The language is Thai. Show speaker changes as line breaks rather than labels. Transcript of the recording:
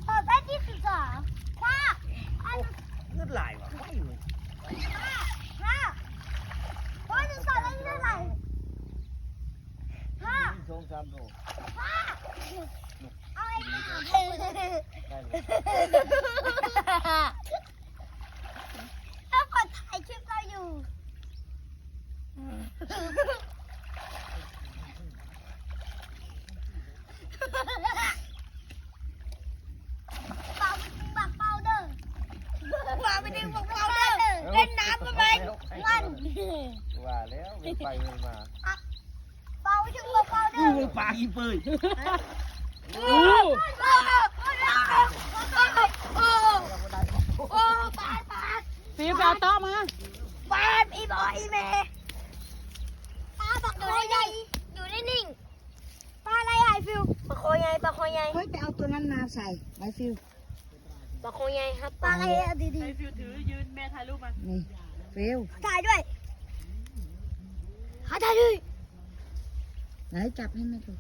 พอได้ที่12พ่ออัน
เลือดไหลว่ะไม่อยู่
พ่อพ่อจะสอนได้ที่เท่าไหร่พ่อ
สองสามโล
พ่อเอาไอ้พ่อ
ได้เลย
แล้วกดถ่ายคลิปเราอยู่เป่าบักเป่าเด้อมาไปดึงบักเป่าเด้อเล่นน้ำกันไหมมัน
ว่าแล้วไม่ไปไม่มา
เป่าถึงบักเป่าเด้อ
อู้ปลาอีเปย
โอ้ปาด
ฟิวไปเอาโต๊ะมา
ปาดอีบอยอีเมปลาบักโคใหญ่อยู่นิ่งๆปลาอะไรใหญ่ฟิวปลาโคใหญ่ปลาโคใหญ่
เฮ้ยไปเอาตัวนั้นมาใส่ไว้ฟิว
ปลาโคใหญ่ครับปลาอะไรอะดี
ไอ้ฟิวถือยืนแม่ถ่ายรูปมานี่ฟิว
ๆถ่ายด้วยถ่ายด้วย
ไหนจับให้แม่ดู